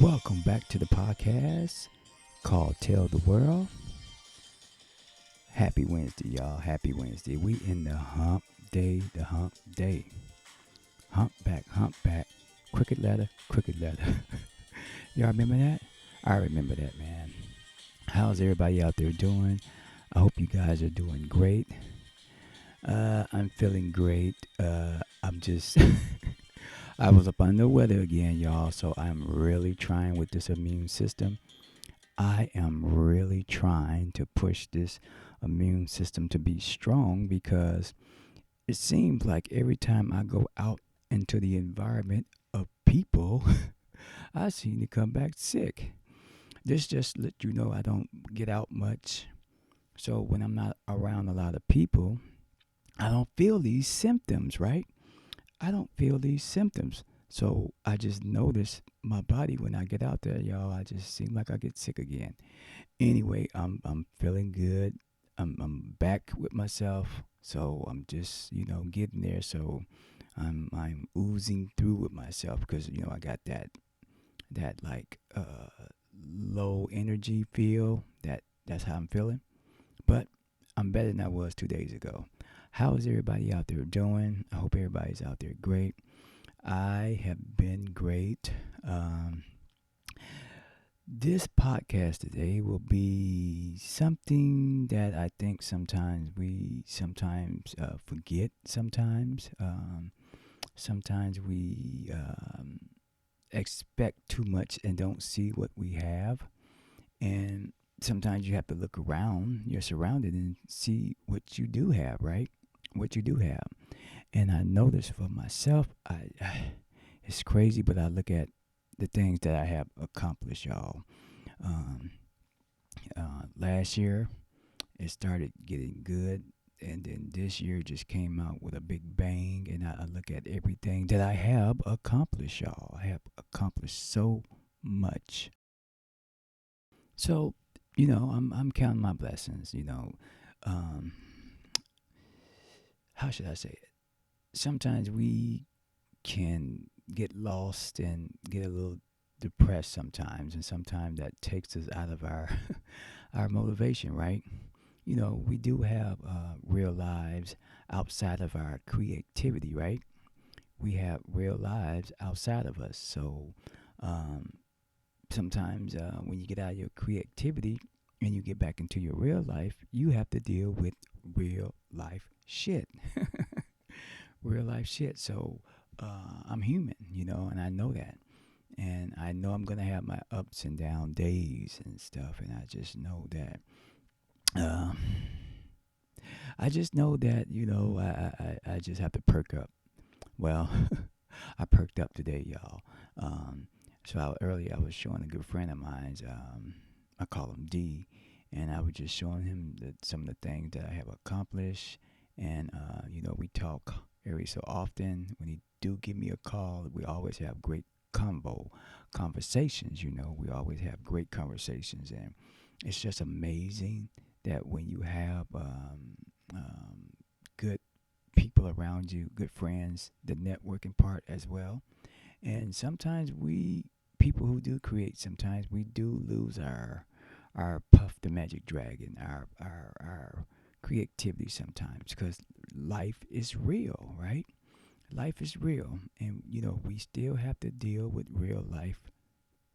Welcome back to the podcast called Tell the World. Happy Wednesday, y'all. Happy Wednesday. We in the hump day, hump back. Crooked letter. Y'all remember that? I remember that, man. How's everybody out there doing? I hope you guys are doing great. I'm feeling great. I'm just I was up under the weather again, y'all, so I'm really trying with this immune system. I am really trying to push this immune system to be strong because it seems like every time I go out into the environment of people, I seem to come back sick. This just let you know I don't get out much. So when I'm not around a lot of people, I don't feel these symptoms, right? I don't feel these symptoms. So I just notice my body when I get out there, y'all. I just seem like I get sick again. Anyway, I'm feeling good. I'm back with myself. So I'm just getting there. So I'm oozing through with myself because I got that like low energy feel. That's how I'm feeling. But I'm better than I was 2 days ago. How is everybody out there doing? I hope everybody's out there great. I have been great. This podcast today will be something that I think sometimes we forget. Sometimes we expect too much and don't see what we have. And sometimes you have to look around your surroundings and see what you do have, right? What you do have. And I notice for myself, it's crazy, but I look at the things that I have accomplished, y'all. Um, Last year, it started getting good, and then this year just came out with a big bang. And I look at everything that I have accomplished, y'all. I have accomplished so much. So, I'm counting my blessings. Um, how should I say it? Sometimes we can get lost and get a little depressed sometimes, and sometimes that takes us out of our our motivation, right? We do have real lives outside of our creativity, right? We have real lives outside of us. So um, sometimes when you get out of your creativity and you get back into your real life, you have to deal with real life shit. Real life shit. So I'm human, and I know that. And I know I'm going to have my ups and down days and stuff. And I just know that. Um, I just know that, I just have to perk up. Well, I perked up today, y'all. Earlier I was showing a good friend of mine. I call him D, and I was just showing him some of the things that I have accomplished. And we talk every so often. When he do give me a call, we always have great conversations. We always have great conversations, and it's just amazing that when you have good people around you, good friends, the networking part as well. And sometimes people who do create, sometimes we do lose our Puff the Magic Dragon, our creativity sometimes because life is real, right? Life is real, and we still have to deal with real life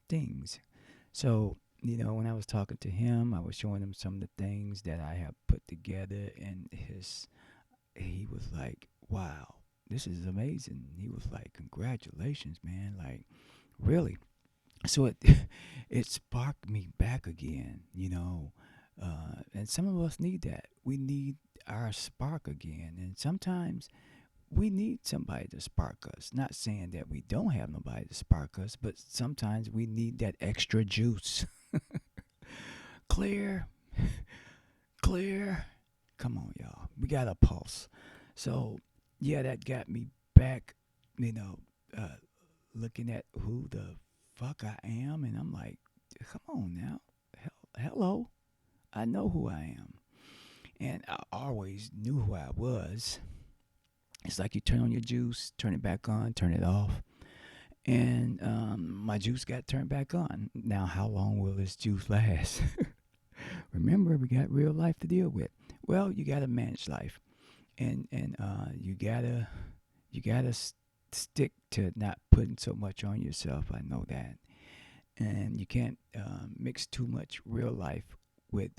things. So when I was talking to him, I was showing him some of the things that I have put together, and he was like, "Wow, this is amazing." He was like, "Congratulations, man!" Like, really. So it it sparked me back again, and some of us need that. We need our spark again, and sometimes we need somebody to spark us. Not saying that we don't have nobody to spark us, but sometimes we need that extra juice. Clear, clear. Come on, y'all. We got a pulse. So, yeah, that got me back, you know, uh, looking at who the fuck I am. And I'm like, come on now. Hello. I know who I am. And I always knew who I was. It's like you turn on your juice, turn it back on, turn it off. and my juice got turned back on. Now, how long will this juice last? Remember, we got real life to deal with. Well, you gotta manage life, and you gotta stick to not putting so much on yourself. I know that, and you can't mix with too much real life with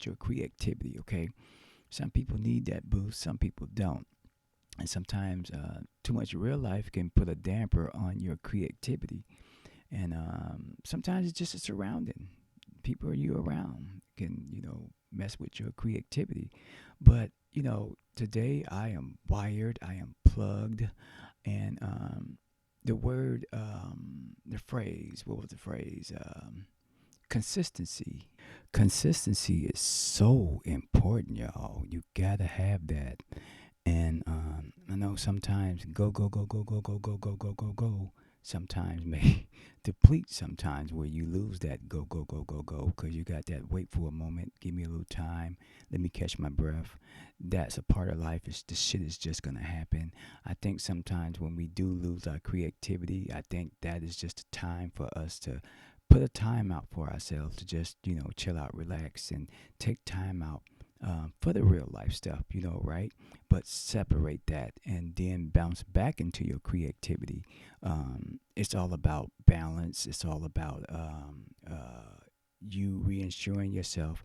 your creativity. Okay, some people need that boost, some people don't, and sometimes too much real life can put a damper on your creativity. And sometimes it's just a surrounding. People you around can, mess with your creativity. But, today I am wired, I am plugged, and the phrase, what was the phrase? Consistency. Consistency is so important, y'all. You gotta have that. And I know sometimes go sometimes may deplete sometimes where you lose that go because you got that wait for a moment, give me a little time, let me catch my breath. That's a part of life. Is the shit is just gonna happen. I think sometimes when we do lose our creativity, I think that is just a time for us to put a time out for ourselves to just chill out, relax, and take time out for the real life stuff, right? But separate that and then bounce back into your creativity. It's all about balance. It's all about you reinsuring yourself,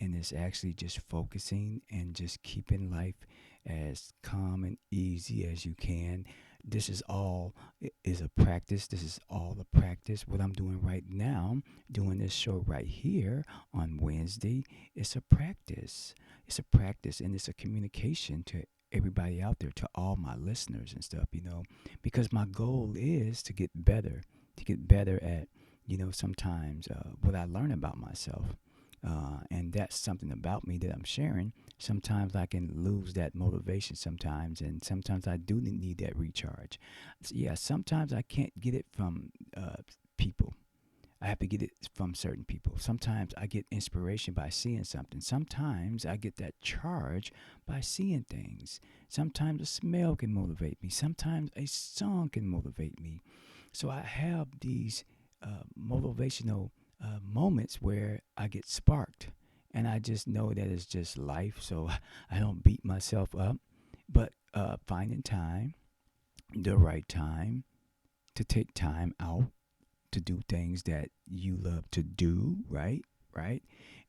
and it's actually just focusing and just keeping life as calm and easy as you can. This is all is a practice. This is all a practice. What I'm doing right now, doing this show right here on Wednesday, it's a practice. It's a practice, and it's a communication to everybody out there, to all my listeners and stuff, because my goal is to get better at, sometimes what I learn about myself. And that's something about me that I'm sharing. Sometimes I can lose that motivation sometimes, and sometimes I do need that recharge. So yeah, sometimes I can't get it from people. I have to get it from certain people. Sometimes I get inspiration by seeing something. Sometimes I get that charge by seeing things. Sometimes a smell can motivate me. Sometimes a song can motivate me. So I have these motivational moments where I get sparked. And I just know that it's just life. So I don't beat myself up. But finding time, the right time, to take time out to do things that you love to do, right? Right?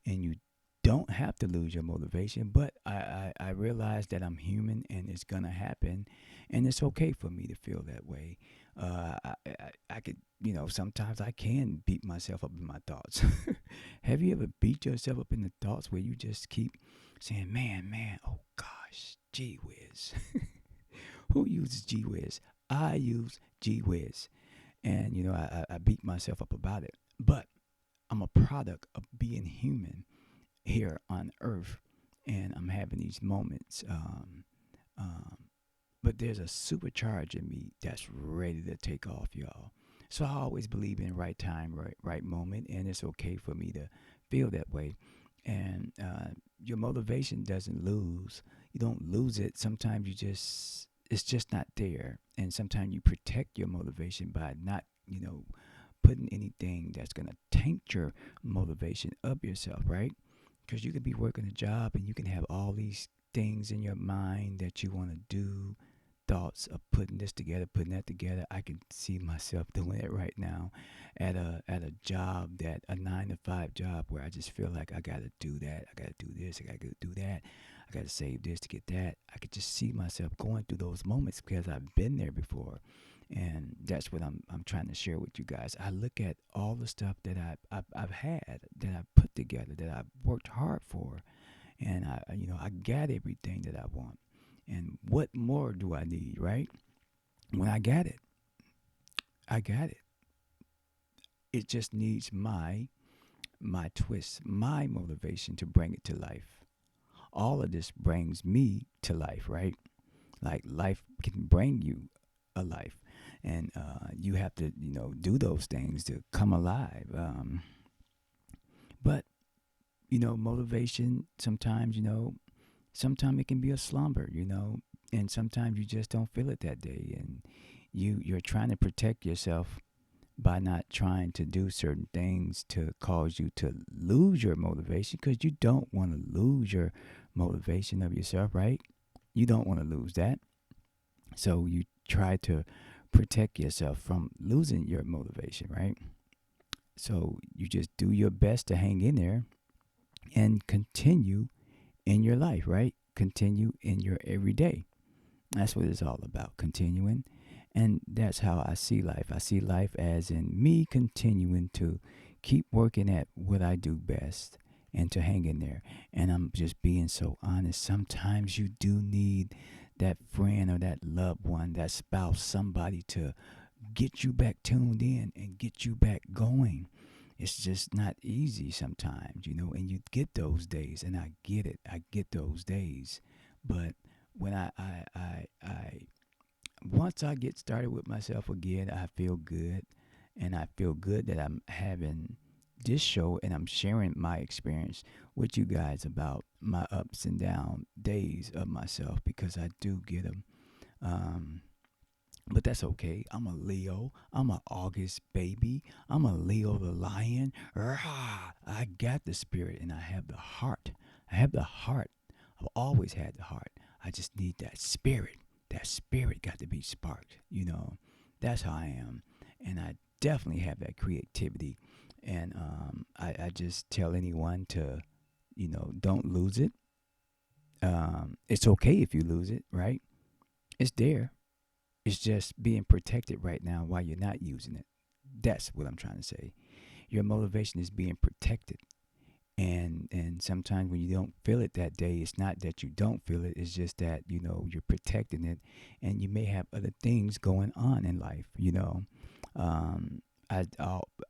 And you don't have to lose your motivation, but I realize that I'm human and it's going to happen. And it's okay for me to feel that way. I could, sometimes I can beat myself up in my thoughts. Have you ever beat yourself up in the thoughts where you just keep saying, man, oh gosh, gee whiz? Who uses gee whiz? I use gee whiz. And I beat myself up about it, but I'm a product of being human here on earth, and I'm having these moments. Um, but there's a supercharge in me that's ready to take off, y'all. So I always believe in right time, right moment, and it's okay for me to feel that way. And your motivation doesn't lose. You don't lose it. Sometimes it's just not there, and sometimes you protect your motivation by not, putting anything that's gonna taint your motivation up yourself, right? Because you could be working a job and you can have all these things in your mind that you want to do, thoughts of putting this together, putting that together. I can see myself doing it right now at a job, that a 9 to 5 job, where I just feel like I gotta do that, I gotta do this, I gotta do that, I gotta save this to get that. I could just see myself going through those moments because I've been there before. And that's what I'm trying to share with you guys. I look at all the stuff that I've had, that I've put together, that I've worked hard for, and I got everything that I want. And what more do I need, right? When I got it. It just needs my twist, my motivation to bring it to life. All of this brings me to life, right? Like life can bring you a life, and you have to, do those things to come alive. But motivation sometimes, sometimes it can be a slumber, and sometimes you just don't feel it that day, and You're trying to protect yourself by not trying to do certain things to cause you to lose your motivation, because you don't want to lose your motivation of yourself, right? You don't want to lose that. So you try to protect yourself from losing your motivation, right? So you just do your best to hang in there and continue in your life, right? Continue in your everyday. That's what it's all about, continuing. And that's how I see life. I see life as in me continuing to keep working at what I do best and to hang in there. And I'm just being so honest. Sometimes you do need that friend or that loved one, that spouse, somebody to get you back tuned in and get you back going. It's just not easy sometimes, and you get those days, and I get it. I get those days. But when I once I get started with myself again, I feel good. And I feel good that I'm having this show and I'm sharing my experience with you guys about my ups and down days of myself, because I do get them. Um, but that's okay. I'm a Leo. I'm a August baby. I'm a Leo the lion. Rah! I got the spirit and I have the heart. I have the heart. I've always had the heart. I just need that spirit. That spirit got to be sparked. That's how I am. And I definitely have that creativity. And I just tell anyone to, don't lose it. It's okay if you lose it, right? It's there. It's just being protected right now while you're not using it. That's what I'm trying to say. Your motivation is being protected. And sometimes when you don't feel it that day, it's not that you don't feel it, it's just that, you're protecting it, and you may have other things going on in life. Um I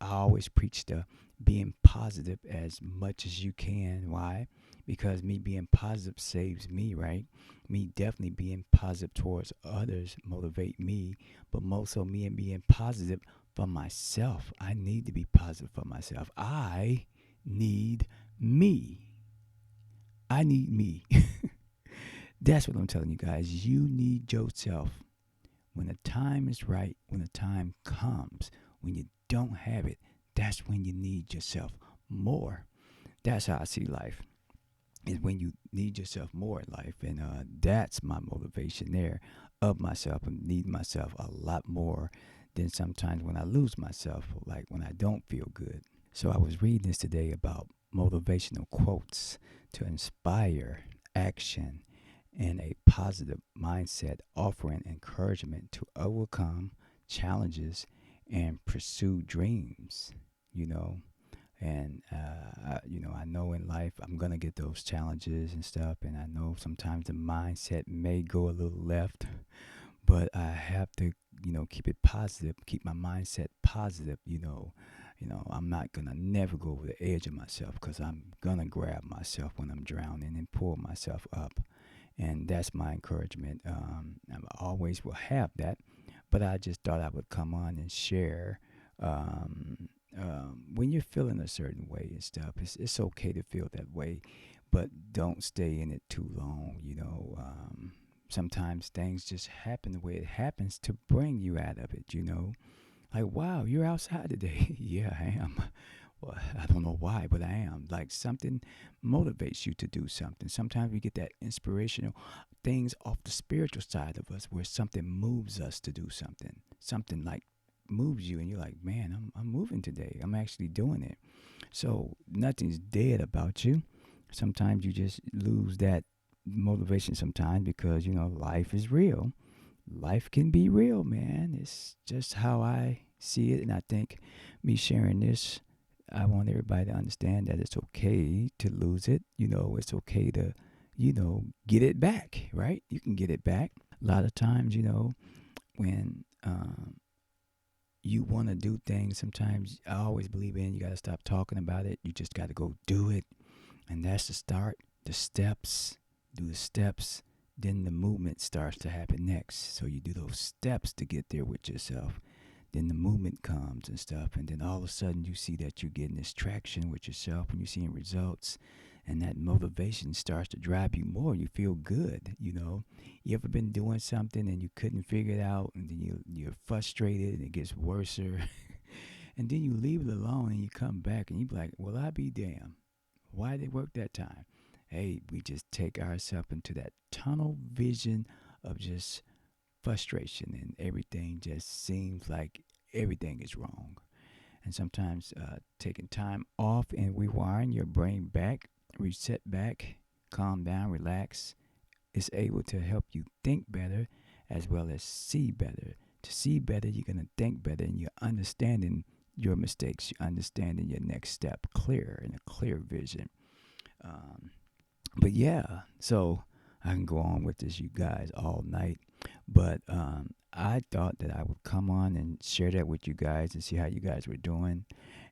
always preach the being positive as much as you can. Why? Because me being positive saves me, right? Me definitely being positive towards others motivate me, but most of me and being positive for myself. I need to be positive for myself. I need me. I need me. That's what I'm telling you guys. You need yourself. When the time is right, when the time comes, when you don't have it, that's when you need yourself more. That's how I see life. Is when you need yourself more in life, and that's my motivation there of myself, and need myself a lot more than sometimes when I lose myself, like when I don't feel good. So I was reading this today about motivational quotes to inspire action and a positive mindset, offering encouragement to overcome challenges and pursue dreams. You know, and I know in life I'm gonna get those challenges and stuff, and I know sometimes the mindset may go a little left, but I have to, keep it positive, keep my mindset positive. I'm not gonna never go over the edge of myself, because I'm gonna grab myself when I'm drowning and pull myself up, and that's my encouragement. I always will have that, but I just thought I would come on and share. When you're feeling a certain way and stuff, it's okay to feel that way, but don't stay in it too long. Sometimes things just happen the way it happens to bring you out of it. Like, wow, you're outside today. Yeah, I am. Well, I don't know why, but I am. Like, something motivates you to do something. Sometimes we get that inspirational things off the spiritual side of us, where something moves us to do something. Something like moves you, and you're like, man, I'm moving today. I'm actually doing it. So nothing's dead about you. Sometimes you just lose that motivation sometimes, because life is real. Life can be real, man. It's just how I see it. And I think me sharing this, I want everybody to understand that it's okay to lose it. It's okay to, get it back, right? You can get it back. A lot of times, when you want to do things, sometimes I always believe in, you got to stop talking about it. You just got to go do it. And that's the start, the steps. Do the steps, then the movement starts to happen next. So you do those steps to get there with yourself. Then the movement comes and stuff, and then all of a sudden you see that you're getting this traction with yourself, and you're seeing results. and that motivation starts to drive you more. You feel good, you know. You ever been doing something and you couldn't figure it out, and then you're frustrated and it gets worse, and then you leave it alone and you come back and you be like, well, I be damned. Why did it work that time? Hey, we just take ourselves into that tunnel vision of just frustration, and everything just seems like everything is wrong. And sometimes taking time off and rewiring your brain back, reset back, calm down, relax, is able to help you think better as well as see better. To see better, you're going to think better, and you're understanding your mistakes, you're understanding your next step clear and a clear vision. Um, but yeah, so I can go on with this, you guys, all night. But I thought that I would come on and share that with you guys and see how you guys were doing.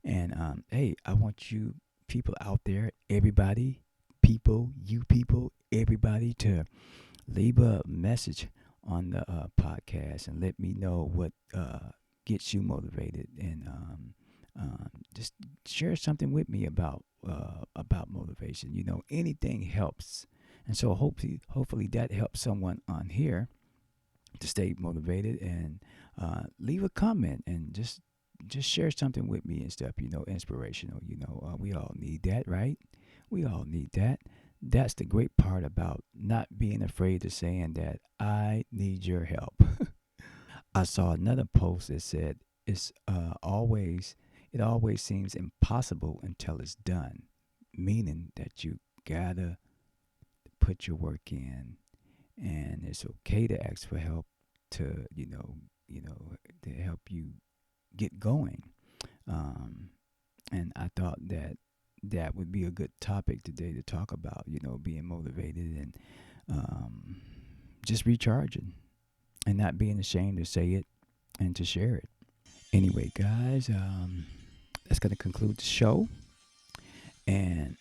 And hey, I want you people out there, everybody, people, everybody, to leave a message on the podcast and let me know what gets you motivated, and just share something with me about motivation. You know, anything helps, and so hopefully that helps someone on here to stay motivated, and leave a comment and just share something with me and stuff. You know, inspirational. You know, we all need that, right? We all need that. That's the great part about not being afraid of saying that I need your help. I saw another post that said it's always it always seems impossible until it's done, meaning that you gotta put your work in, and it's okay to ask for help to to help you get going. Um, and I thought that that would be a good topic today to talk about. You know, being motivated and um, just recharging and not being ashamed to say it and to share it. Anyway, guys, that's going to conclude the show. And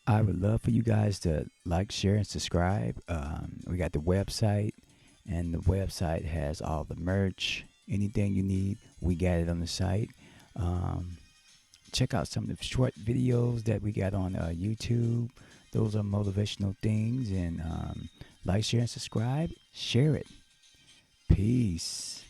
I would love for you guys to like, share, and subscribe. We got the website, and the website has all the merch. Anything you need, we got it on the site. Um, Check out some of the short videos that we got on YouTube. Those are motivational things. And like, share, and subscribe. Share it. Peace.